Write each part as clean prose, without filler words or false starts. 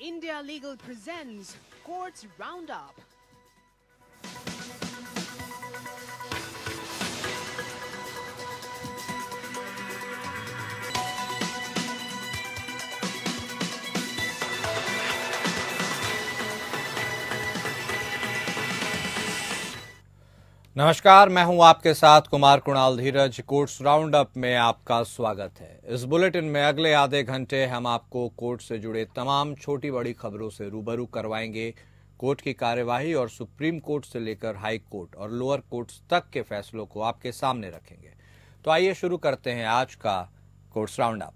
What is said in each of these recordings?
India Legal presents Courts Roundup. नमस्कार, मैं हूं आपके साथ कुमार कुणाल धीरज। कोर्ट्स राउंड अप में आपका स्वागत है। इस बुलेटिन में अगले आधे घंटे हम आपको कोर्ट से जुड़े तमाम छोटी बड़ी खबरों से रूबरू करवाएंगे। कोर्ट की कार्यवाही और सुप्रीम कोर्ट से लेकर हाई कोर्ट और लोअर कोर्ट्स तक के फैसलों को आपके सामने रखेंगे। तो आइए शुरू करते हैं आज का courts round up.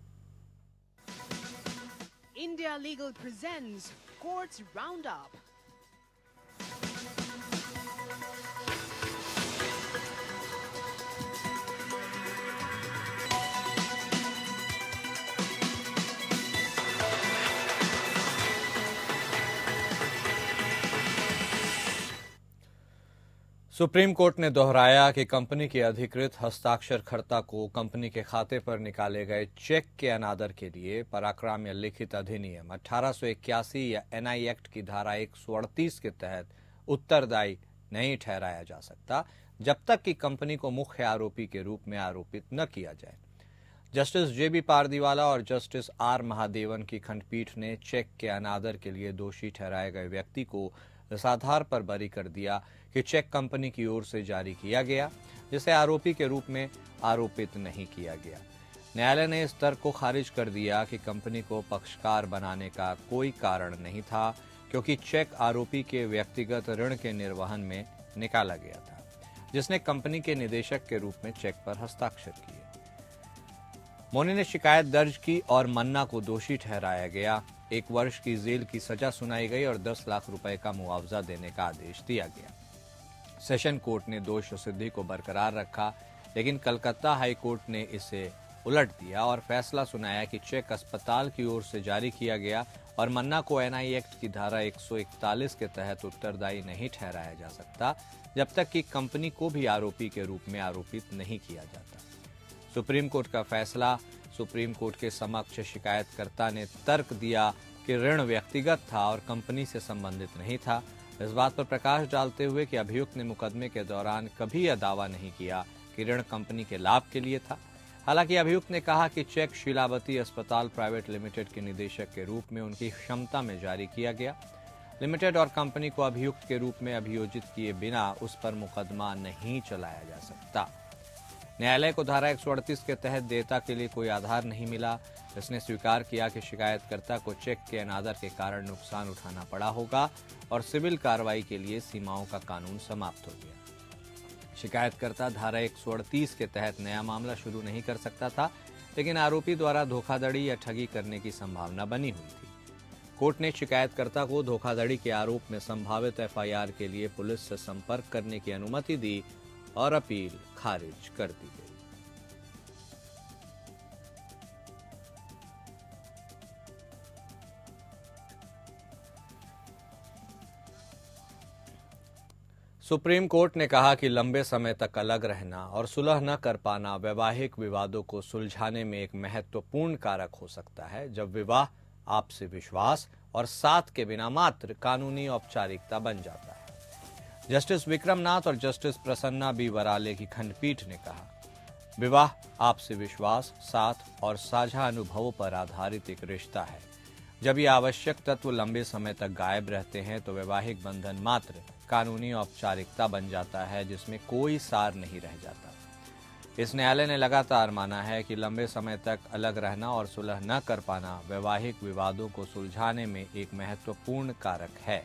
India Legal presents Courts Roundup. Supreme court ने दोहराया कि कंपनी के अधिकृत हस्ताक्षरकर्ता को कंपनी के खाते पर निकाले गए चेक के अनादर के लिए पराक्रम या लिखित अधिनियम 1881 या एनआई एक्ट की धारा 138 के तहत उत्तरदायी नहीं ठहराया जा सकता, जब तक कि कंपनी को मुख्य आरोपी के रूप में आरोपित न किया जाए। जस्टिस जेबी पारदीवाला और जस्टिस आर महादेवन की खंडपीठ ने चेक के अनादर के लिए दोषी ठहराए गए व्यक्ति को इस आधार पर बरी कर दिया कि चेक कंपनी की ओर से जारी किया गया, जिसे आरोपी के रूप में आरोपित नहीं किया गया। न्यायालय ने इस तर्क को खारिज कर दिया कि कंपनी को पक्षकार बनाने का कोई कारण नहीं था, क्योंकि चेक आरोपी के व्यक्तिगत ऋण के निर्वहन में निकाला गया था, जिसने कंपनी के निदेशक के रूप में चेक पर हस्ताक्षर किए। मोनी ने शिकायत दर्ज की और मन्ना को दोषी ठहराया गया। 1 वर्ष की जेल की सजा सुनाई गई और 10 लाख रुपए का मुआवजा देने का आदेश दिया गया। सेशन कोर्ट ने दोष सिद्धि को बरकरार रखा, लेकिन कलकत्ता हाई कोर्ट ने इसे उलट दिया और फैसला सुनाया कि चेक अस्पताल की ओर से जारी किया गया और मन्ना को एनआई एक्ट की धारा 141 के तहत उत्तरदायी नहीं ठहराया जा सकता, जब तक कि कंपनी को भी आरोपी के रूप में आरोपित नहीं किया जाता। सुप्रीम कोर्ट का फैसला। सुप्रीम कोर्ट के समक्ष शिकायतकर्ता ने तर्क दिया कि ऋण व्यक्तिगत था और कंपनी से संबंधित नहीं था। इस बात पर प्रकाश डालते हुए कि अभियुक्त ने मुकदमे के दौरान कभी यह दावा नहीं किया कि ऋण कंपनी के लाभ के लिए था। हालांकि अभियुक्त ने कहा कि चेक शीलावती अस्पताल प्राइवेट लिमिटेड के निदेशक के रूप में उनकी क्षमता में जारी किया गया। लिमिटेड और कंपनी को अभियुक्त के रूप में अभियोजित किए बिना उस पर मुकदमा नहीं चलाया जा सकता। न्यायालय को धारा 138 के तहत देयता के लिए कोई आधार नहीं मिला। इसने स्वीकार किया कि शिकायतकर्ता को चेक के अनादर के कारण नुकसान उठाना पड़ा होगा और सिविल कार्रवाई के लिए सीमाओं का कानून समाप्त हो गया। शिकायतकर्ता धारा 138 के तहत नया मामला शुरू नहीं कर सकता था, लेकिन आरोपी द्वारा धोखाधड़ी या ठगी करने की संभावना बनी हुई थी। कोर्ट ने शिकायतकर्ता को धोखाधड़ी के आरोप में संभावित एफआईआर के लिए पुलिस से संपर्क करने की अनुमति दी और अपील खारिज कर दी गई। सुप्रीम कोर्ट ने कहा कि लंबे समय तक अलग रहना और सुलह न कर पाना वैवाहिक विवादों को सुलझाने में एक महत्वपूर्ण कारक हो सकता है, जब विवाह आपसी विश्वास और साथ के बिना मात्र कानूनी औपचारिकता बन जाता है। जस्टिस विक्रमनाथ और जस्टिस प्रसन्ना बी वराले की खंडपीठ ने कहा, विवाह आपसी विश्वास, साथ और साझा अनुभवों पर आधारित एक रिश्ता है। जब ये आवश्यक तत्व लंबे समय तक गायब रहते हैं तो वैवाहिक बंधन मात्र कानूनी औपचारिकता बन जाता है, जिसमें कोई सार नहीं रह जाता। इस न्यायालय ने लगातार माना है कि लंबे समय तक अलग रहना और सुलह न कर पाना वैवाहिक विवादों को सुलझाने में एक महत्वपूर्ण कारक है।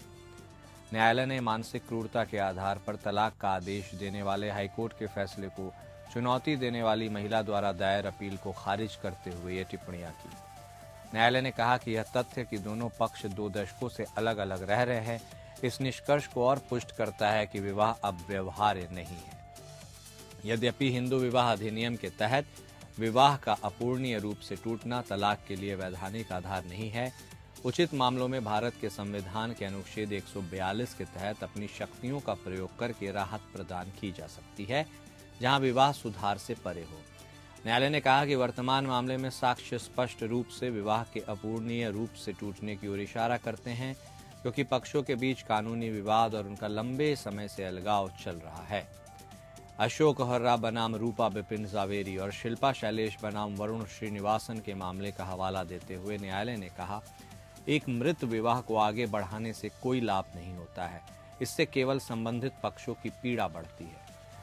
न्यायालय ने मानसिक क्रूरता के आधार पर तलाक का आदेश देने वाले हाईकोर्ट के फैसले को चुनौती देने वाली महिला द्वारा दायर अपील को खारिज करते हुए ये टिप्पणियां की। न्यायालय ने कहा कि यह तथ्य कि दोनों पक्ष 2 दशकों से अलग अलग रह रहे हैं, इस निष्कर्ष को और पुष्ट करता है कि विवाह अब व्यवहार्य नहीं है। यद्यपि हिंदू विवाह अधिनियम के तहत विवाह का अपूर्णीय रूप से टूटना तलाक के लिए वैधानिक आधार नहीं है, उचित मामलों में भारत के संविधान के अनुच्छेद 142 के तहत अपनी शक्तियों का प्रयोग करके राहत प्रदान की जा सकती है, जहां विवाह सुधार से परे हो। न्यायालय ने कहा कि वर्तमान मामले में साक्ष्य स्पष्ट रूप से विवाह के अपूर्णीय रूप से टूटने की ओर इशारा करते हैं, क्योंकि पक्षों के बीच कानूनी विवाद और उनका लंबे समय से अलगाव चल रहा है। अशोक हर्रा बनाम रूपा बिपिन जावेरी और शिल्पा शैलेश बनाम वरुण श्रीनिवासन के मामले का हवाला देते हुए न्यायालय ने कहा, एक मृत विवाह को आगे बढ़ाने से कोई लाभ नहीं होता है, इससे केवल संबंधित पक्षों की पीड़ा बढ़ती है।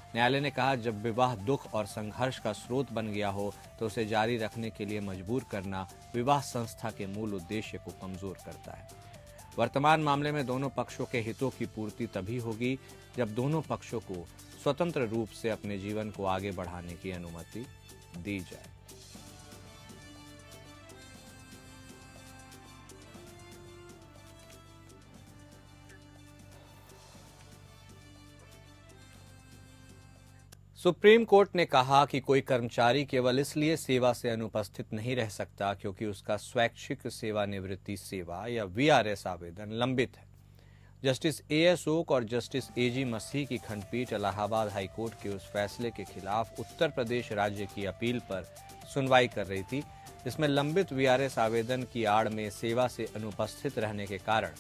न्यायालय ने कहा, जब विवाह दुख और संघर्ष का स्रोत बन गया हो तो उसे जारी रखने के लिए मजबूर करना विवाह संस्था के मूल उद्देश्य को कमजोर करता है। वर्तमान मामले में दोनों पक्षों के हितों की पूर्ति तभी होगी जब दोनों पक्षों को स्वतंत्र रूप से अपने जीवन को आगे बढ़ाने की अनुमति दी जाए। सुप्रीम कोर्ट ने कहा कि कोई कर्मचारी केवल इसलिए सेवा से अनुपस्थित नहीं रह सकता क्योंकि उसका स्वैच्छिक सेवानिवृत्ति सेवा या वीआरएस आवेदन लंबित है। Justice AS. ओक और जस्टिस ए.जी. मसीह की खंडपीठ इलाहाबाद हाईकोर्ट के उस फैसले के खिलाफ उत्तर प्रदेश राज्य की अपील पर सुनवाई कर रही थी, जिसमें लंबित वीआरएस आवेदन की आड़ में सेवा से अनुपस्थित रहने के कारण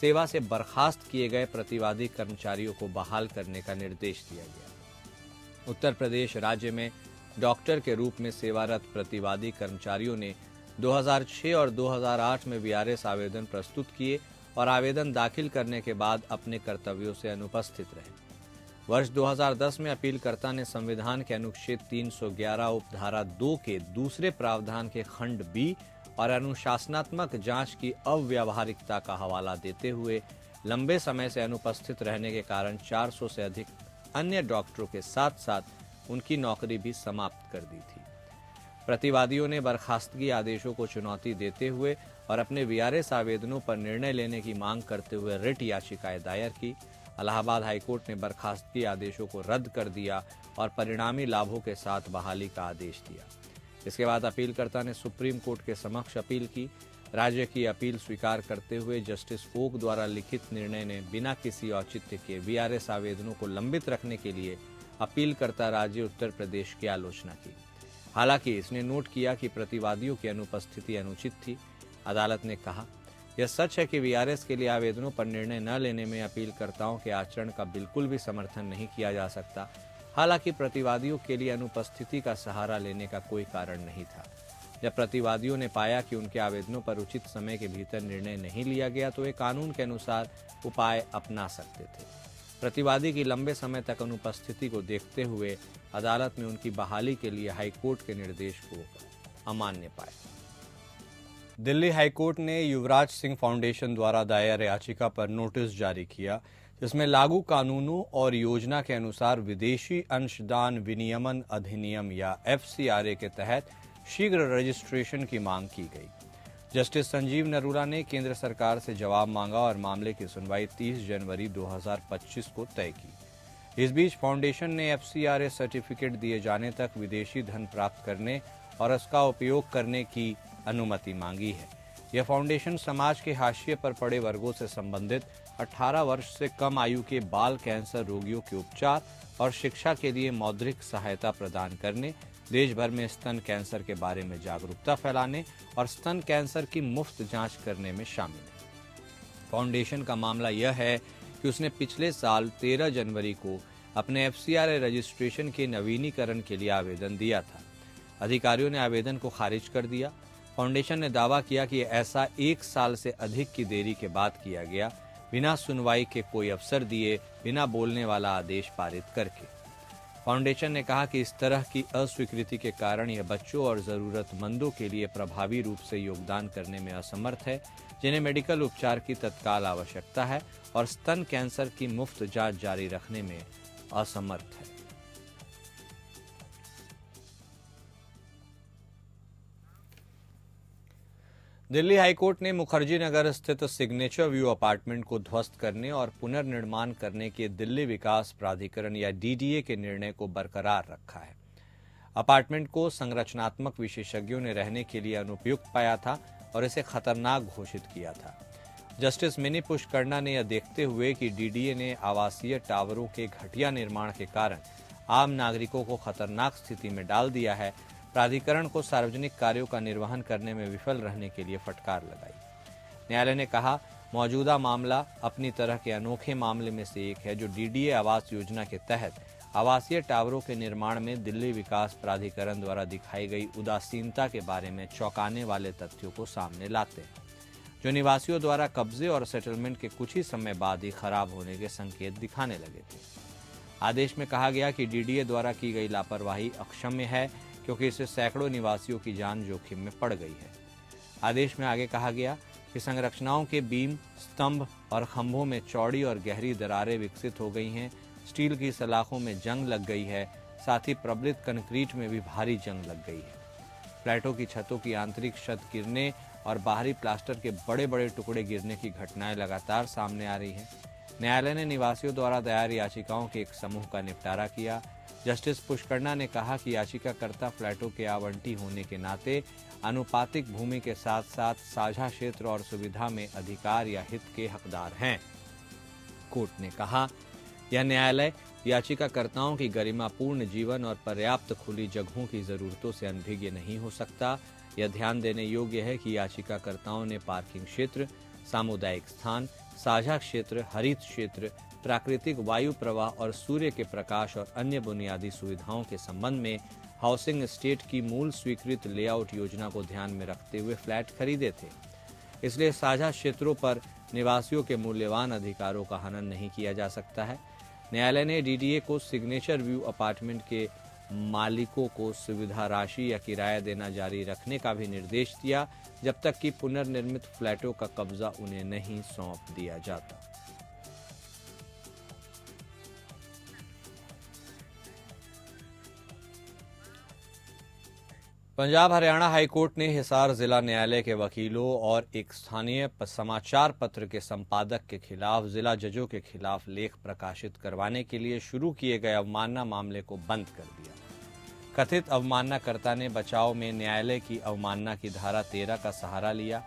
सेवा से बर्खास्त किए गए प्रतिवादी कर्मचारियों को बहाल करने का निर्देश दिया गया। उत्तर प्रदेश राज्य में डॉक्टर के रूप में सेवारत प्रतिवादी कर्मचारियों ने 2006 और 2008 में वीआरएस आवेदन प्रस्तुत किए और आवेदन दाखिल करने के बाद अपने कर्तव्यों से अनुपस्थित रहे। वर्ष 2010 में अपीलकर्ता ने संविधान के अनुच्छेद 311 उपधारा 2 के दूसरे प्रावधान के खंड बी और अनुशासनात्मक जांच की अव्यावहारिकता का हवाला देते हुए लंबे समय से अनुपस्थित रहने के कारण 400 से अधिक अन्य डॉक्टरों के साथ साथ उनकी नौकरी भी समाप्त कर दी थी। प्रतिवादियों ने बर्खास्तगी आदेशों को चुनौती देते हुए और अपने वीआरएस आवेदनों पर निर्णय लेने की मांग करते हुए रिट याचिकाएं दायर की। इलाहाबाद हाईकोर्ट ने बर्खास्तगी आदेशों को रद्द कर दिया और परिणामी लाभों के साथ बहाली का आदेश दिया। इसके बाद अपीलकर्ता ने सुप्रीम कोर्ट के समक्ष अपील की। राज्य की अपील स्वीकार करते हुए जस्टिस ओक द्वारा लिखित निर्णय ने बिना किसी औचित्य के वीआरएस आवेदनों को लंबित रखने के लिए अपीलकर्ता राज्य उत्तर प्रदेश की आलोचना की। हालांकि इसने नोट किया कि प्रतिवादियों की अनुपस्थिति अनुचित थी। अदालत ने कहा, यह सच है कि वीआरएस के लिए आवेदनों पर निर्णय न लेने में अपीलकर्ताओं के आचरण का बिल्कुल भी समर्थन नहीं किया जा सकता। हालांकि प्रतिवादियों के लिए अनुपस्थिति का सहारा लेने का कोई कारण नहीं था। जब प्रतिवादियों ने पाया कि उनके आवेदनों पर उचित समय के भीतर निर्णय नहीं लिया गया तो वे कानून के अनुसार उपाय अपना सकते थे। प्रतिवादी की लंबे समय तक अनुपस्थिति को देखते हुए अदालत ने उनकी बहाली के लिए हाईकोर्ट के निर्देश को अमान्य पाया। दिल्ली हाईकोर्ट ने युवराज सिंह फाउंडेशन द्वारा दायर याचिका पर नोटिस जारी किया, जिसमें लागू कानूनों और योजना के अनुसार विदेशी अंशदान विनियमन अधिनियम या FCRA के तहत शीघ्र रजिस्ट्रेशन की मांग की गई। जस्टिस संजीव नरूला ने केंद्र सरकार से जवाब मांगा और मामले की सुनवाई 30 जनवरी 2025 को तय की। इस बीच फाउंडेशन ने FCRA सर्टिफिकेट दिए जाने तक विदेशी धन प्राप्त करने और उसका उपयोग करने की अनुमति मांगी है। यह फाउंडेशन समाज के हाशिए पर पड़े वर्गों से संबंधित 18 वर्ष से कम आयु के बाल कैंसर रोगियों के उपचार और शिक्षा के लिए मौद्रिक सहायता प्रदान करने, देश भर में स्तन कैंसर के बारे में जागरूकता फैलाने और स्तन कैंसर की मुफ्त जांच करने में शामिल है। फाउंडेशन का मामला यह है कि उसने पिछले साल 13 जनवरी को अपने FCRA रजिस्ट्रेशन के नवीनीकरण के लिए आवेदन दिया था। अधिकारियों ने आवेदन को खारिज कर दिया। फाउंडेशन ने दावा किया कि ऐसा 1 साल से अधिक की देरी के बाद किया गया, बिना सुनवाई के कोई अवसर दिए, बिना बोलने वाला आदेश पारित करके। फाउंडेशन ने कहा कि इस तरह की अस्वीकृति के कारण यह बच्चों और जरूरतमंदों के लिए प्रभावी रूप से योगदान करने में असमर्थ है, जिन्हें मेडिकल उपचार की तत्काल आवश्यकता है, और स्तन कैंसर की मुफ्त जांच जारी रखने में असमर्थ है। दिल्ली हाईकोर्ट ने मुखर्जी नगर स्थित सिग्नेचर व्यू अपार्टमेंट को ध्वस्त करने और पुनर्निर्माण करने के दिल्ली विकास प्राधिकरण या DDA के निर्णय को बरकरार रखा है। अपार्टमेंट को संरचनात्मक विशेषज्ञों ने रहने के लिए अनुपयुक्त पाया था और इसे खतरनाक घोषित किया था। जस्टिस मिनी पुष्करना ने यह देखते हुए कि DDA ने आवासीय टावरों के घटिया निर्माण के कारण आम नागरिकों को खतरनाक स्थिति में डाल दिया है, प्राधिकरण को सार्वजनिक कार्यों का निर्वहन करने में विफल रहने के लिए फटकार लगाई। न्यायालय ने कहा, मौजूदा मामला अपनी तरह के अनोखे मामले में से एक है जो डीडीए आवास योजना के तहत आवासीय टावरों के निर्माण में दिल्ली विकास प्राधिकरण द्वारा दिखाई गई उदासीनता के बारे में चौंकाने वाले तथ्यों को सामने लाते हैं, जो निवासियों द्वारा कब्जे और सेटलमेंट के कुछ ही समय बाद ही खराब होने के संकेत दिखाने लगे थे। आदेश में कहा गया कि डीडीए द्वारा की गई लापरवाही अक्षम्य है, क्योंकि इससे सैकड़ों निवासियों की जान जोखिम में पड़ गई है। आदेश में आगे कहा गया कि संरचनाओं के बीम, स्तंभ और खंभों में चौड़ी और गहरी दरारें विकसित हो गई हैं, स्टील की सलाखों में जंग लग गई है, साथ ही प्रबलित कंक्रीट में भी भारी जंग लग गई है। फ्लैटों की छतों की आंतरिक छत गिरने और बाहरी प्लास्टर के बड़े बड़े टुकड़े गिरने की घटनाएं लगातार सामने आ रही हैं। न्यायालय ने निवासियों द्वारा दायर याचिकाओं के एक समूह का निपटारा किया। जस्टिस पुष्करना ने कहा कि याचिकाकर्ता फ्लैटों के आवंटी होने के नाते आनुपातिक भूमि के साथ साथ साझा क्षेत्र और सुविधा में अधिकार या हित के हकदार हैं। कोर्ट ने कहा, यह न्यायालय याचिकाकर्ताओं की गरिमापूर्ण जीवन और पर्याप्त खुली जगहों की जरूरतों से अनभिज्ञ नहीं हो सकता। यह ध्यान देने योग्य है कि याचिकाकर्ताओं ने पार्किंग क्षेत्र, सामुदायिक स्थान, साझा क्षेत्र, हरित क्षेत्र, प्राकृतिक वायु प्रवाह और सूर्य के प्रकाश और अन्य बुनियादी सुविधाओं के संबंध में हाउसिंग एस्टेट की मूल स्वीकृत लेआउट योजना को ध्यान में रखते हुए फ्लैट खरीदे थे। इसलिए साझा क्षेत्रों पर निवासियों के मूल्यवान अधिकारों का हनन नहीं किया जा सकता है। न्यायालय ने डीडीए को सिग्नेचर व्यू अपार्टमेंट के मालिकों को सुविधा राशि या किराया देना जारी रखने का भी निर्देश दिया, जब तक कि पुनर्निर्मित फ्लैटों का कब्जा उन्हें नहीं सौंप दिया जाता। पंजाब हरियाणा हाईकोर्ट ने हिसार जिला न्यायालय के वकीलों और एक स्थानीय समाचार पत्र के संपादक के खिलाफ जिला जजों के खिलाफ लेख प्रकाशित करवाने के लिए शुरू किए गए अवमानना मामले को बंद कर दिया। कथित अवमाननाकर्ता ने बचाव में न्यायालय की अवमानना की धारा 13 का सहारा लिया।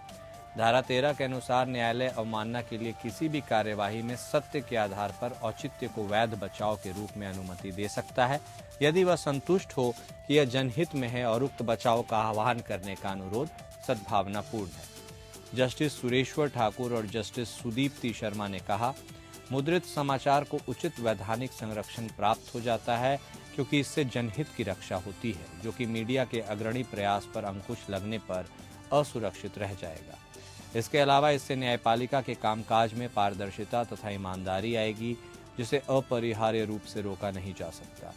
धारा 13 के अनुसार न्यायालय अवमानना के लिए किसी भी कार्यवाही में सत्य के आधार पर औचित्य को वैध बचाव के रूप में अनुमति दे सकता है, यदि वह संतुष्ट हो कि यह जनहित में है और उक्त बचाव का आह्वान करने का अनुरोध सद्भावनापूर्ण है। जस्टिस सुरेश्वर ठाकुर और जस्टिस सुदीप्ति शर्मा ने कहा, मुद्रित समाचार को उचित वैधानिक संरक्षण प्राप्त हो जाता है, क्योंकि इससे जनहित की रक्षा होती है, जो कि मीडिया के अग्रणी प्रयास पर अंकुश लगने पर असुरक्षित रह जाएगा। इसके अलावा इससे न्यायपालिका के कामकाज में पारदर्शिता तथा ईमानदारी आएगी, जिसे अपरिहार्य रूप से रोका नहीं जा सकता।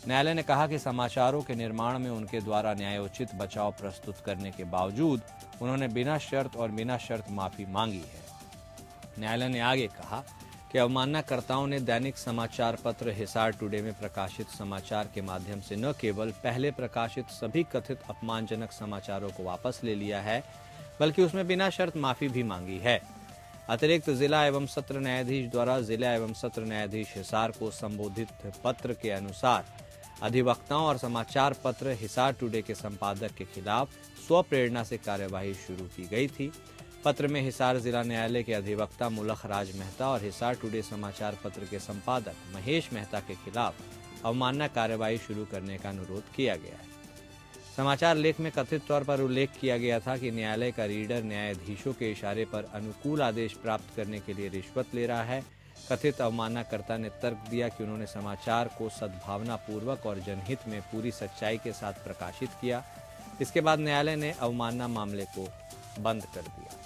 न्यायालय ने कहा कि समाचारों के निर्माण में उनके द्वारा न्यायोचित बचाव प्रस्तुत करने के बावजूद उन्होंने बिना शर्त और बिना शर्त माफी मांगी है। न्यायालय ने आगे कहा कि अवमाननाकर्ताओं ने दैनिक समाचार पत्र हिसार टुडे में प्रकाशित समाचार के माध्यम से न केवल पहले प्रकाशित सभी कथित अपमानजनक समाचारों को वापस ले लिया है, बल्कि उसमें बिना शर्त माफी भी मांगी है। अतिरिक्त जिला एवं सत्र न्यायाधीश द्वारा जिला एवं सत्र न्यायाधीश हिसार को संबोधित पत्र के अनुसार अधिवक्ताओं और समाचार पत्र हिसार टुडे के संपादक के खिलाफ स्वप्रेरणा से कार्यवाही शुरू की गई थी। पत्र में हिसार जिला न्यायालय के अधिवक्ता मुलख राज मेहता और हिसार टुडे समाचार पत्र के संपादक महेश मेहता के खिलाफ अवमानना कार्यवाही शुरू करने का अनुरोध किया गया है। समाचार लेख में कथित तौर पर उल्लेख किया गया था कि न्यायालय का रीडर न्यायाधीशों के इशारे पर अनुकूल आदेश प्राप्त करने के लिए रिश्वत ले रहा है। कथित अवमाननाकर्ता ने तर्क दिया कि उन्होंने समाचार को सद्भावनापूर्वक और जनहित में पूरी सच्चाई के साथ प्रकाशित किया। इसके बाद न्यायालय ने अवमानना मामले को बंद कर दिया।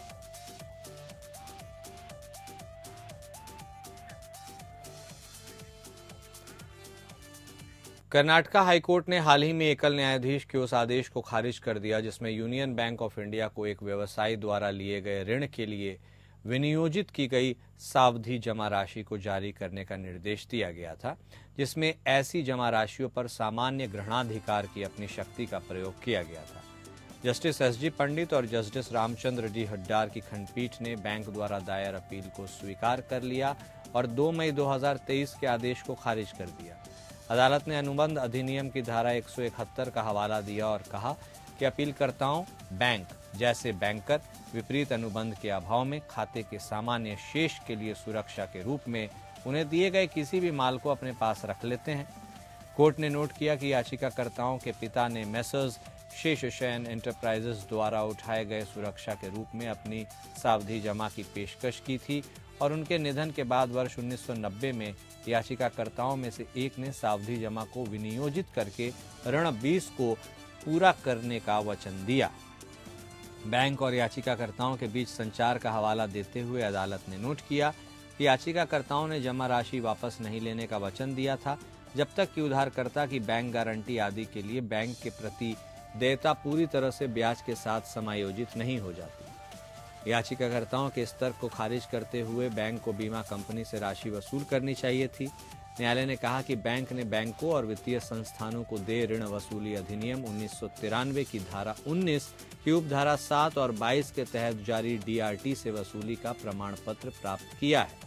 कर्नाटका हाईकोर्ट ने हाल ही में एकल न्यायाधीश के उस आदेश को खारिज कर दिया जिसमें यूनियन बैंक ऑफ इंडिया को एक व्यवसायी द्वारा लिए गए ऋण के लिए विनियोजित की गई सावधि जमा राशि को जारी करने का निर्देश दिया गया था, जिसमें ऐसी जमा राशियों पर सामान्य ग्रहणाधिकार की अपनी शक्ति का प्रयोग किया गया था। Justice SG. पंडित और जस्टिस रामचंद्र डी हड्डार की खंडपीठ ने बैंक द्वारा दायर अपील को स्वीकार कर लिया और 2 मई 2023 के आदेश को खारिज कर दिया। अदालत ने अनुबंध अधिनियम की धारा 171 का हवाला दिया और कहा कि अपीलकर्ताओं बैंक जैसे बैंकर विपरीत अनुबंध के अभाव में खाते के सामान्य शेष के लिए सुरक्षा के रूप में उन्हें दिए गए किसी भी माल को अपने पास रख लेते हैं। कोर्ट ने नोट किया कि याचिकाकर्ताओं के पिता ने मेसर्स शेष शयन एंटरप्राइजेज द्वारा उठाए गए सुरक्षा के रूप में अपनी सावधि जमा की पेशकश की थी और उनके निधन के बाद वर्ष 1990 में याचिकाकर्ताओं में से एक ने सावधि जमा को विनियोजित करके ऋण 20 को पूरा करने का वचन दिया। बैंक और याचिकाकर्ताओं के बीच संचार का हवाला देते हुए अदालत ने नोट किया कि याचिकाकर्ताओं ने जमा राशि वापस नहीं लेने का वचन दिया था जब तक कि उधारकर्ता की बैंक गारंटी आदि के लिए बैंक के प्रति देयता पूरी तरह से ब्याज के साथ समायोजित नहीं हो जाती। याचिकाकर्ताओं के इस तर्क को खारिज करते हुए बैंक को बीमा कंपनी से राशि वसूल करनी चाहिए थी। न्यायालय ने कहा कि बैंक ने बैंकों और वित्तीय संस्थानों को देय ऋण वसूली अधिनियम 1993 की धारा 19 की उपधारा 7 और 22 के तहत जारी डीआरटी से वसूली का प्रमाण पत्र प्राप्त किया है।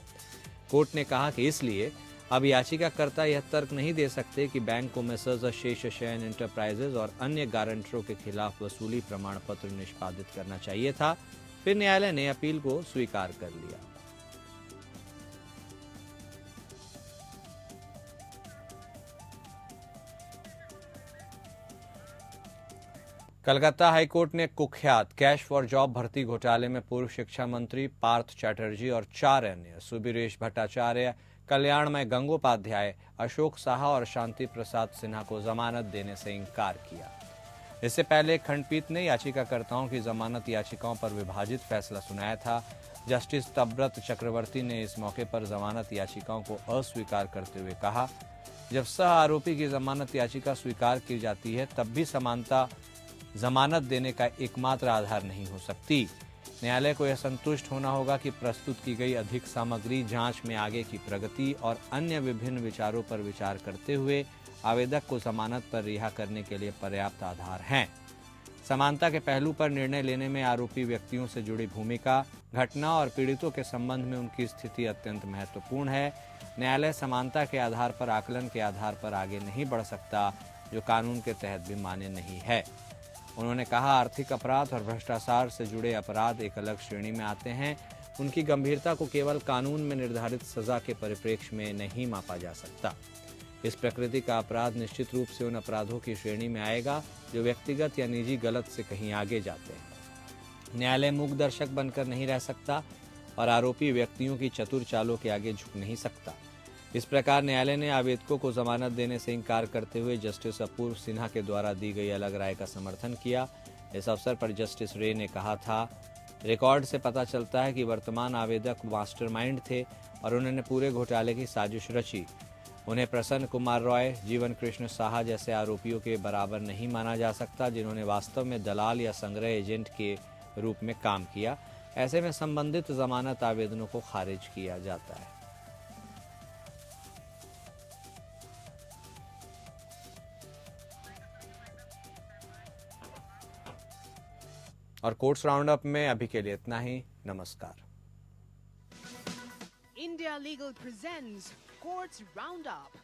कोर्ट ने कहा कि इसलिए अब याचिकाकर्ता यह तर्क नहीं दे सकते कि बैंक को मेसर्स शेष शयन एंटरप्राइजेज और अन्य गारंटरों के खिलाफ वसूली प्रमाण पत्र निष्पादित करना चाहिए था। फिर न्यायालय ने अपील को स्वीकार कर लिया। कलकत्ता हाईकोर्ट ने कुख्यात कैश फॉर जॉब भर्ती घोटाले में पूर्व शिक्षा मंत्री पार्थ चैटर्जी और 4 अन्य सुबीरेश भट्टाचार्य, कल्याणमय गंगोपाध्याय, अशोक साहा और शांति प्रसाद सिन्हा को जमानत देने से इनकार किया। इससे पहले खंडपीठ ने याचिकाकर्ताओं की जमानत याचिकाओं पर विभाजित फैसला सुनाया था। जस्टिस तब्रत चक्रवर्ती ने इस मौके पर जमानत याचिकाओं को अस्वीकार करते हुए कहा, जब सह आरोपी की जमानत याचिका स्वीकार की जाती है तब भी समानता जमानत देने का एकमात्र आधार नहीं हो सकती। न्यायालय को यह संतुष्ट होना होगा कि प्रस्तुत की गई अधिक सामग्री जांच में आगे की प्रगति और अन्य विभिन्न विचारों पर विचार करते हुए आवेदक को जमानत पर रिहा करने के लिए पर्याप्त आधार हैं। समानता के पहलू पर निर्णय लेने में आरोपी व्यक्तियों से जुड़ी भूमिका, घटना और पीड़ितों के संबंध में उनकी स्थिति अत्यंत महत्वपूर्ण है। न्यायालय समानता के आधार पर आकलन के आधार पर आगे नहीं बढ़ सकता, जो कानून के तहत भी मान्य नहीं है। उन्होंने कहा, आर्थिक अपराध और भ्रष्टाचार से जुड़े अपराध एक अलग श्रेणी में आते हैं। उनकी गंभीरता को केवल कानून में निर्धारित सजा के परिप्रेक्ष्य में नहीं मापा जा सकता। इस प्रकृति का अपराध निश्चित रूप से उन अपराधों की श्रेणी में आएगा जो व्यक्तिगत या निजी गलत से कहीं आगे जाते हैं। न्यायालय मूक दर्शक बनकर नहीं रह सकता और आरोपी व्यक्तियों की चतुर चालों के आगे झुक नहीं सकता। इस प्रकार न्यायालय ने आवेदकों को जमानत देने से इनकार करते हुए जस्टिस अपूर्व सिन्हा के द्वारा दी गई अलग राय का समर्थन किया। इस अवसर पर जस्टिस रे ने कहा था, रिकॉर्ड से पता चलता है कि वर्तमान आवेदक मास्टरमाइंड थे और उन्होंने पूरे घोटाले की साजिश रची। उन्हें प्रसन्न कुमार रॉय, जीवन कृष्ण साहा जैसे आरोपियों के बराबर नहीं माना जा सकता, जिन्होंने वास्तव में दलाल या संग्रह एजेंट के रूप में काम किया। ऐसे में संबंधित जमानत आवेदनों को खारिज किया जाता है। और कोर्ट्स राउंड अप में अभी के लिए इतना ही। नमस्कार। India Legal presents Courts Roundup.